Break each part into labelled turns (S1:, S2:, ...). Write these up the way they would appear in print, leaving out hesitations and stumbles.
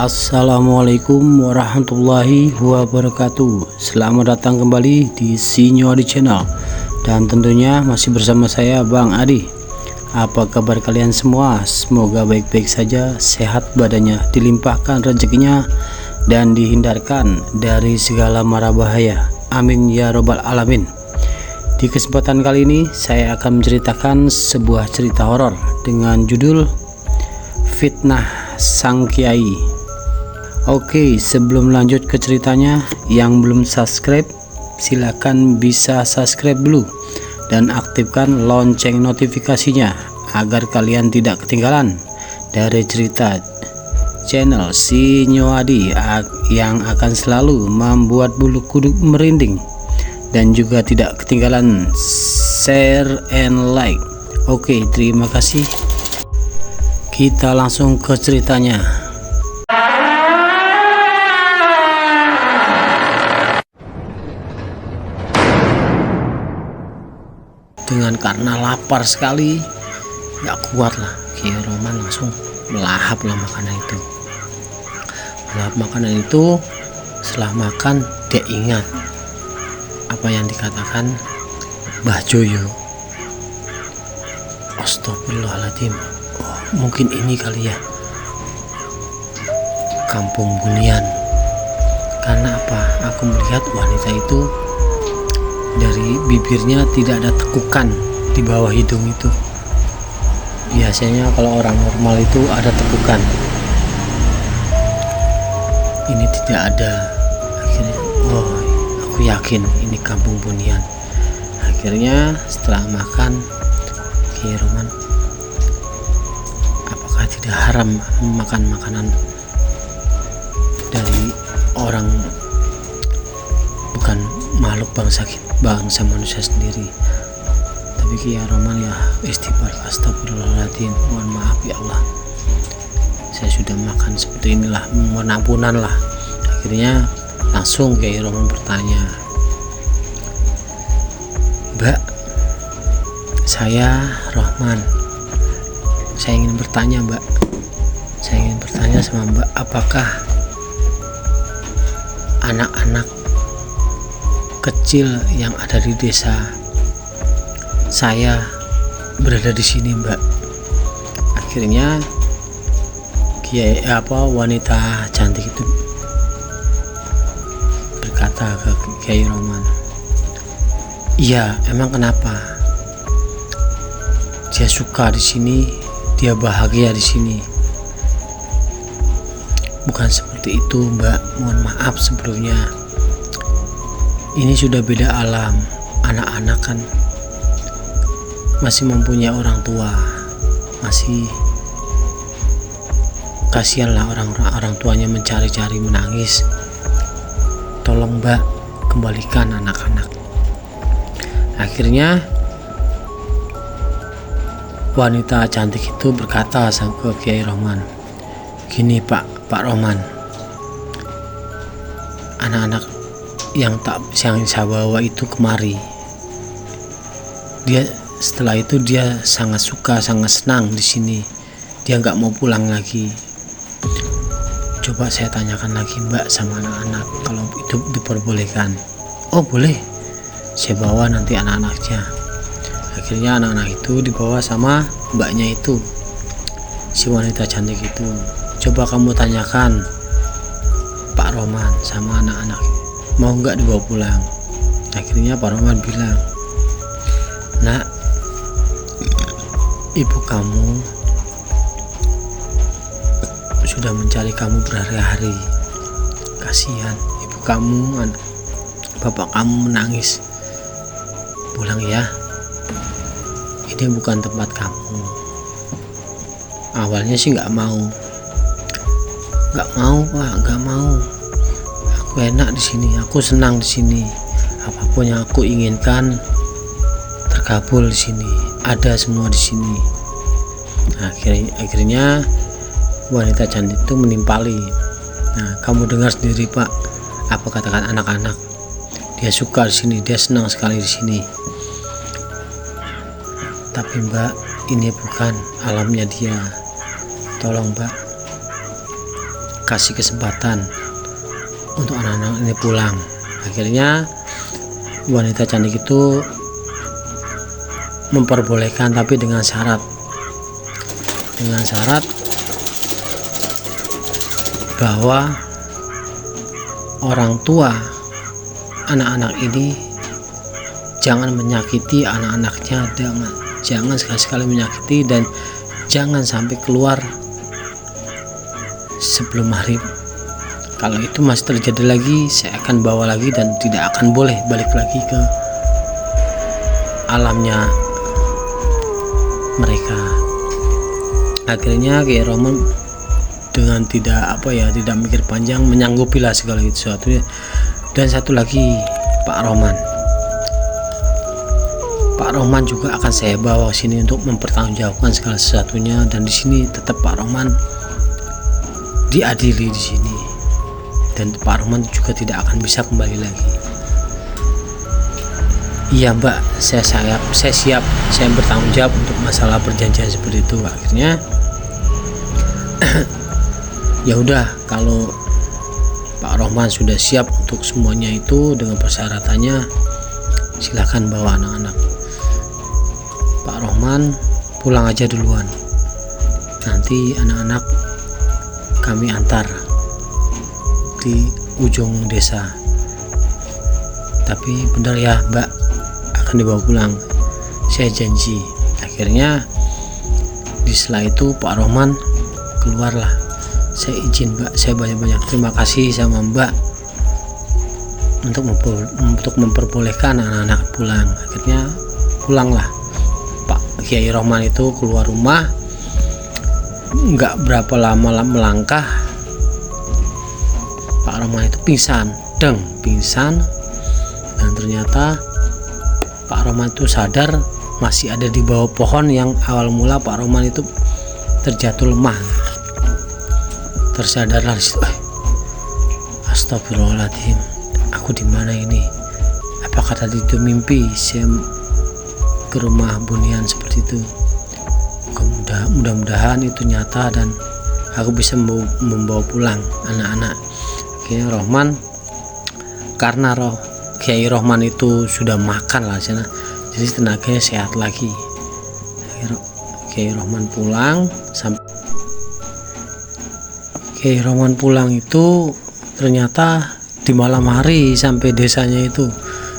S1: Assalamualaikum warahmatullahi wabarakatuh. Selamat datang kembali di Sinyo Adi Channel, dan tentunya masih bersama saya Bang Adi. Apa kabar kalian semua? Semoga baik-baik saja, sehat badannya, dilimpahkan rezekinya, dan dihindarkan dari segala mara bahaya. Amin ya robbal alamin. Di kesempatan kali ini saya akan menceritakan sebuah cerita horor dengan judul Fitnah Sang Kiai. Oke, sebelum lanjut ke ceritanya, yang belum subscribe silakan bisa subscribe dulu dan aktifkan lonceng notifikasinya agar kalian tidak ketinggalan dari cerita channel Sinyo Adi yang akan selalu membuat bulu kuduk merinding, dan juga tidak ketinggalan share and like. Oke, terima kasih. Kita langsung ke ceritanya. Dengan karena lapar sekali, nggak kuat lah, Kiai Roman langsung melahap lah makanan itu. Melahap makanan itu, setelah makan dia ingat apa yang dikatakan Mbah Joyo. Astagfirullahaladzim, oh, mungkin ini kali ya Kampung Bunian. Karena apa? Aku melihat wanita itu dari bibirnya tidak ada tekukan di bawah hidung itu. Biasanya kalau orang normal itu ada tekukan, ini tidak ada. Akhirnya, oh, aku yakin ini Kampung Bunian. Akhirnya setelah makan, Kiai Roman, apakah tidak haram makan makanan dari orang bukan makhluk bangsa manusia sendiri? Tapi Kiai Roman ya istighfar, astagfirullahaladzim, mohon maaf ya Allah, saya sudah makan seperti inilah, mohon ampunan lah. Akhirnya langsung Kiai Roman bertanya, Mbak, saya Rohman, saya ingin bertanya Mbak, saya ingin bertanya sama Mbak, apakah anak-anak kecil yang ada di desa saya berada di sini Mbak? Akhirnya wanita cantik itu berkata ke Kiai Roman, iya, emang kenapa? Dia suka di sini, dia bahagia di sini. Bukan seperti itu Mbak, mohon maaf sebelumnya. Ini sudah beda alam. Anak-anak kan masih mempunyai orang tua, masih kasihanlah orang tuanya mencari-cari, menangis. Tolong Mbak, kembalikan anak-anak. Akhirnya wanita cantik itu berkata ke Kiai Roman, gini Pak Roman, anak-anak yang saya bawa itu kemari, dia setelah itu dia sangat suka, sangat senang di sini, dia nggak mau pulang lagi. Coba saya tanyakan lagi Mbak sama anak-anak, kalau itu diperbolehkan. Oh boleh, saya bawa nanti anak-anaknya. Akhirnya anak-anak itu dibawa sama mbaknya itu, si wanita cantik itu. Coba kamu tanyakan Pak Roman sama anak-anak, mau nggak dibawa pulang? Akhirnya Pak Roman bilang, Nak, ibu kamu sudah mencari kamu berhari-hari. Kasihan ibu kamu, bapak kamu menangis. Pulang ya, ini bukan tempat kamu. Awalnya sih nggak mau Pak, nggak mau. Aku enak di sini, aku senang di sini. Apapun yang aku inginkan terkabul di sini, ada semua di sini. Nah, akhirnya wanita cantik itu menimpali. Nah, kamu dengar sendiri Pak, apa katakan anak-anak. Dia suka di sini, dia senang sekali di sini. Tapi Mbak, ini bukan alamnya dia. Tolong Mbak, kasih kesempatan untuk anak-anak ini pulang. Akhirnya wanita cantik itu memperbolehkan, tapi dengan syarat bahwa orang tua anak-anak ini jangan menyakiti anak-anaknya, jangan sekali-sekali menyakiti, dan jangan sampai keluar sebelum maghrib. Kalau itu masih terjadi lagi, saya akan bawa lagi dan tidak akan boleh balik lagi ke alamnya mereka. Akhirnya Kiai Rohman dengan tidak mikir panjang menyanggupilah segala sesuatu. Dan satu lagi, Pak Rohman juga akan saya bawa sini untuk mempertanggungjawabkan segala sesuatunya, dan di sini tetap Pak Rohman diadili di sini, dan Pak Rohman juga tidak akan bisa kembali lagi. Iya Mbak, saya siap, saya bertanggung jawab untuk masalah perjanjian seperti itu. Akhirnya ya udah, kalau Pak Rohman sudah siap untuk semuanya itu dengan persyaratannya, silahkan bawa anak-anak. Pak Rohman pulang aja duluan, nanti anak-anak kami antar di ujung desa. Tapi benar ya Mbak, akan dibawa pulang, saya janji. Akhirnya di setelah itu Pak Rohman keluarlah. Saya izin Mbak, saya banyak-banyak terima kasih sama Mbak untuk memperbolehkan anak-anak pulang. Akhirnya pulanglah Pak Kiai Rohman itu keluar rumah. Nggak berapa lama melangkah, Pak Rohman itu pingsan. Dan ternyata Pak Rohman itu sadar masih ada di bawah pohon yang awal mula Pak Rohman itu terjatuh lemah. Tersadarlah di situ. Astagfirullahaladzim, aku di mana ini? Apakah tadi itu mimpi saya ke rumah Bunian seperti itu? Mudah-mudahan itu nyata dan aku bisa membawa pulang anak-anak. Karena Kiai Rohman itu sudah makan lah sana, jadi tenaganya sehat lagi. Kiai Rohman pulang, Kiai Rohman pulang itu ternyata di malam hari sampai desanya itu.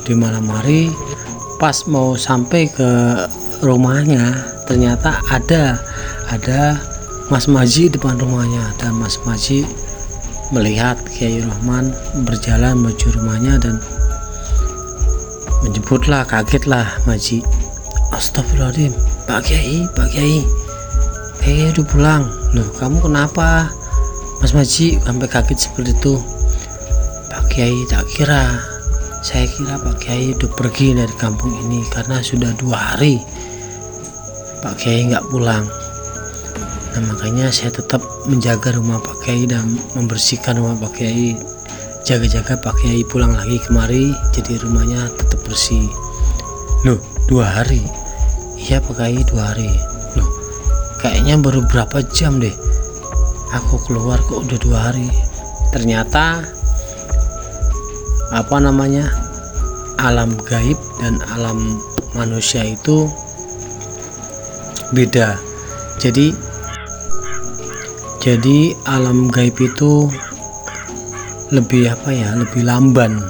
S1: Di malam hari pas mau sampai ke rumahnya, ternyata ada Mas Maji depan rumahnya, dan Mas Maji melihat Kiai Rohman berjalan menuju rumahnya dan menjemputlah. Kagetlah Maji. Astagfirullahaladzim, Pak Kiai udah pulang. Loh, kamu kenapa Mas Maji sampai kaget seperti itu? Pak Kiai, saya kira Pak Kiai udah pergi dari kampung ini karena sudah 2 hari Pak Kiai nggak pulang. Nah, makanya saya tetap menjaga rumah Pak Kiai dan membersihkan rumah Pak Kiai, jaga-jaga Pak Kiai pulang lagi kemari, jadi rumahnya tetap bersih. Loh, 2 hari? Iya Pak Kiai, 2 hari. Loh, kayaknya baru berapa jam deh aku keluar kok udah 2 hari. Ternyata alam gaib dan alam manusia itu beda. Jadi alam gaib itu lebih lamban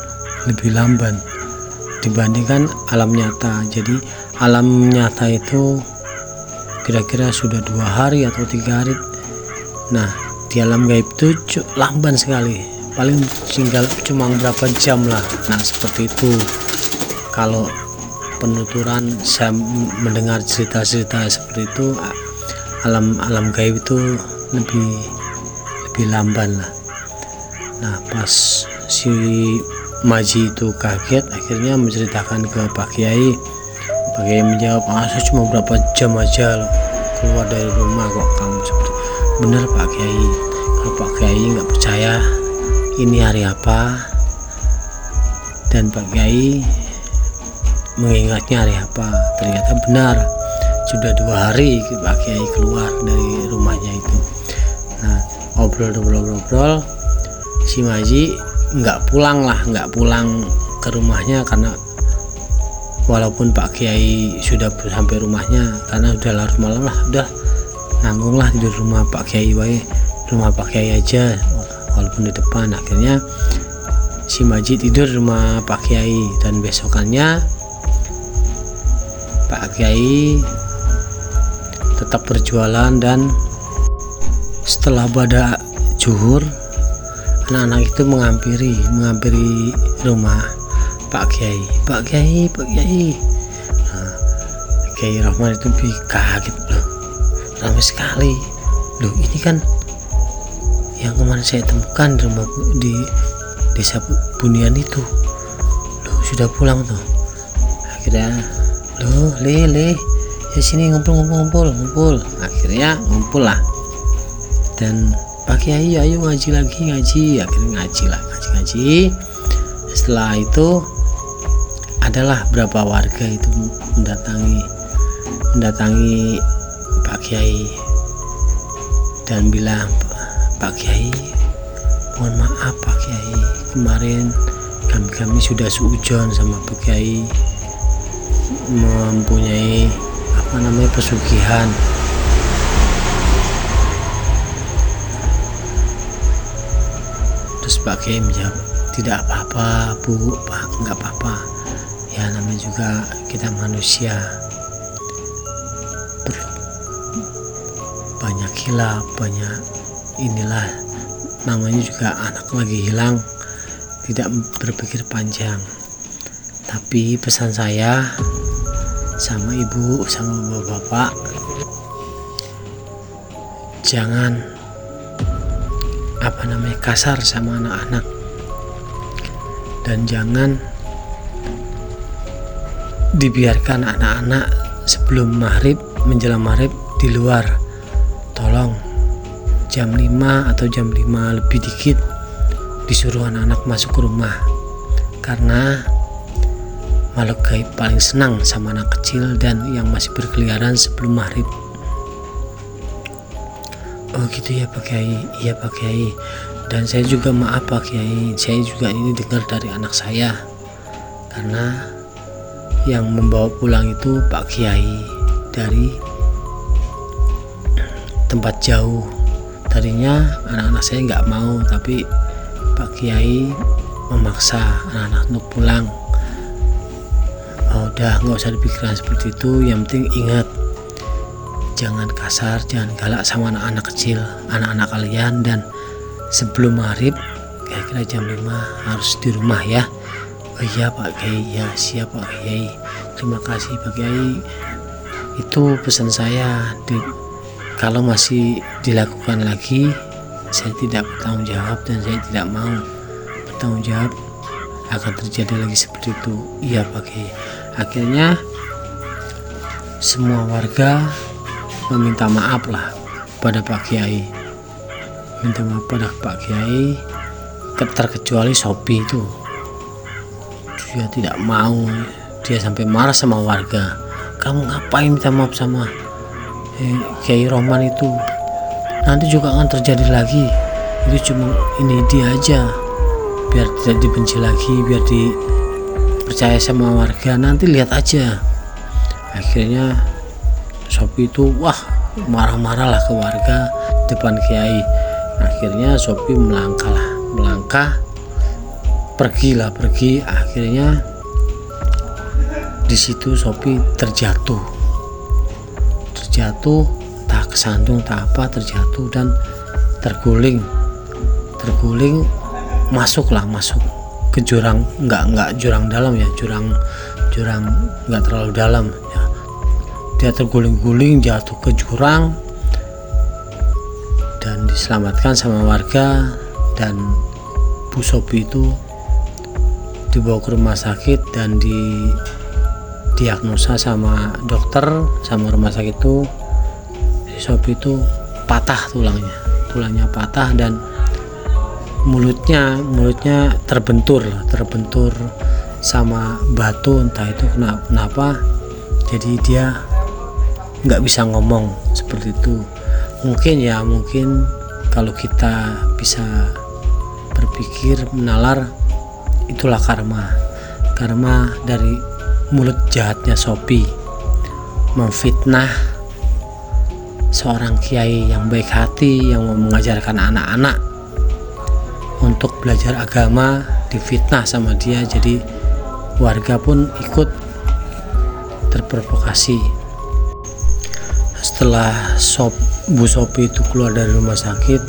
S1: dibandingkan alam nyata. Jadi alam nyata itu kira-kira sudah 2 hari atau 3 hari. Nah, di alam gaib itu lamban sekali, paling tinggal cuma berapa jam lah. Nah, seperti itu. Kalau penuturan saya mendengar cerita-cerita seperti itu, alam gaib itu lebih lamban lah. Nah, pas si Maji itu kaget, akhirnya menceritakan ke Pak Kiai. Pak Kiai menjawab, saya cuma berapa jam aja loh keluar dari rumah kok kamu seperti. Bener Pak Kiai. Kalau Pak Kiai nggak percaya ini hari apa, dan Pak Kiai mengingatnya hari apa, ternyata benar sudah 2 hari Pak Kiai keluar dari rumahnya itu. Nah, ngobrol si Maji nggak pulang ke rumahnya, karena walaupun Pak Kiai sudah sampai rumahnya, karena udah larut malam lah, udah nanggung lah di rumah Pak Kiai rumah Pak Kiai aja walaupun di depan. Akhirnya si Maji tidur di rumah Pak Kiai, dan besokannya Pak Kiai tetap berjualan, dan setelah pada zuhur anak-anak itu menghampiri rumah Pak Kiai. Nah, Kiai Rahman itu kaget, loh, ramai sekali, loh ini kan yang kemarin saya temukan di rumah di desa Bunian itu, loh sudah pulang tuh. Akhirnya, loh le ya sini ngumpul. Akhirnya ngumpul lah, dan Pak Kiai ayo ngaji. Akhirnya ngaji. Setelah itu adalah berapa warga itu mendatangi Pak Kiai dan bilang, Pak Kiai, mohon maaf Pak Kiai, kemarin kami sudah seujon sama Pak Kiai, mempunyai pesugihan. Terus Pak Kiai menjawab, tidak apa-apa Bu, Pak, enggak apa-apa, ya namanya juga kita manusia, banyak hilaf, banyak inilah, namanya juga anak lagi hilang, tidak berpikir panjang. Tapi pesan saya sama ibu sama bapak, jangan kasar sama anak-anak, dan jangan dibiarkan anak-anak sebelum menjelang maghrib di luar. Tolong jam 5 atau jam 5 lebih dikit disuruh anak-anak masuk ke rumah, karena makhluk gaib paling senang sama anak kecil dan yang masih berkeliaran sebelum maghrib. Oh gitu ya Pak Kiai. Iya Pak Kiai, dan saya juga maaf Pak Kiai, saya juga ini dengar dari anak saya, karena yang membawa pulang itu Pak Kiai dari tempat jauh. Tadinya anak-anak saya nggak mau, tapi Pak Kiai memaksa anak-anak untuk pulang. Udah nggak usah dipikirkan seperti itu, yang penting ingat, jangan kasar, jangan galak sama anak-anak kecil, anak-anak kalian, dan sebelum maghrib kira-kira jam 5 harus di rumah ya. Oh iya Pak Kiai, ya siap Pak Kiai, terima kasih Pak Kiai, itu pesan saya. Kalau masih dilakukan lagi, saya tidak bertanggung jawab, dan saya tidak mau bertanggung jawab akan terjadi lagi seperti itu. Iya Pak Kiai. Akhirnya semua warga meminta maaf lah pada Pak Kiai, minta maaf pada Pak Kiai, terkecuali Sopi itu, dia tidak mau, dia sampai marah sama warga, kamu ngapain minta maaf sama Kiai Roman itu, nanti juga akan terjadi lagi, itu cuma ini dia aja, biar tidak dibenci lagi, biar dipercaya sama warga, nanti lihat aja. Akhirnya Sopi itu marah-marah lah ke warga depan Kiai. Akhirnya Sopi melangkah pergi. Akhirnya Di situ Sopi terjatuh, tak kesandung tak apa, terjatuh dan terguling masuk ke jurang, enggak jurang dalam ya, jurang enggak terlalu dalam ya. Dia terguling-guling jatuh ke jurang dan diselamatkan sama warga, dan Bu Sopi itu dibawa ke rumah sakit dan didiagnosa sama dokter, sama rumah sakit itu si Sopi itu patah tulangnya patah, dan mulutnya terbentur sama batu, entah itu kenapa jadi dia nggak bisa ngomong seperti itu. Mungkin kalau kita bisa berpikir menalar, itulah karma dari mulut jahatnya Sopi memfitnah seorang kiai yang baik hati yang mau mengajarkan anak-anak untuk belajar agama, difitnah sama dia, jadi warga pun ikut terprovokasi. Setelah Bu Sopi itu keluar dari rumah sakit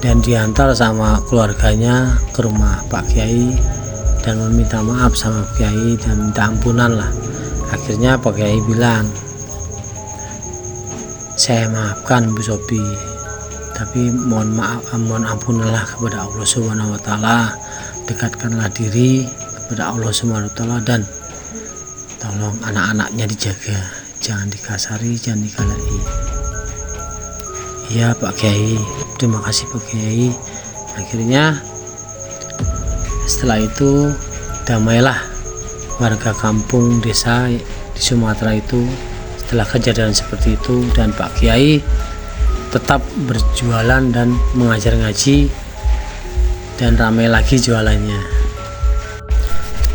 S1: dan diantar sama keluarganya ke rumah Pak Kiai dan meminta maaf sama Pak Kiai dan minta ampunan lah. Akhirnya Pak Kiai bilang, saya maafkan Bu Sopi, tapi mohon ampunlah kepada Allah Subhanahu wa taala, dekatkanlah diri kepada Allah Subhanahu wa taala, dan tolong anak-anaknya dijaga, jangan dikasari, jangan dikalai. Iya Pak Kiai, terima kasih Pak Kiai. Akhirnya setelah itu damailah warga kampung desa di Sumatera itu setelah kejadian seperti itu, dan Pak Kiai tetap berjualan dan mengajar ngaji dan ramai lagi jualannya.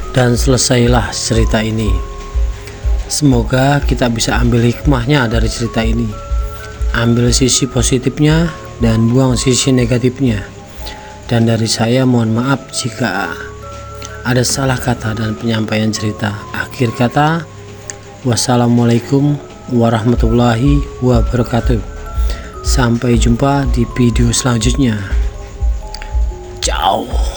S1: Dan selesailah cerita ini. Semoga kita bisa ambil hikmahnya dari cerita ini, ambil sisi positifnya dan buang sisi negatifnya. Dan dari saya mohon maaf jika ada salah kata dan penyampaian cerita. Akhir kata, wassalamualaikum warahmatullahi wabarakatuh. Sampai jumpa di video selanjutnya. Ciao.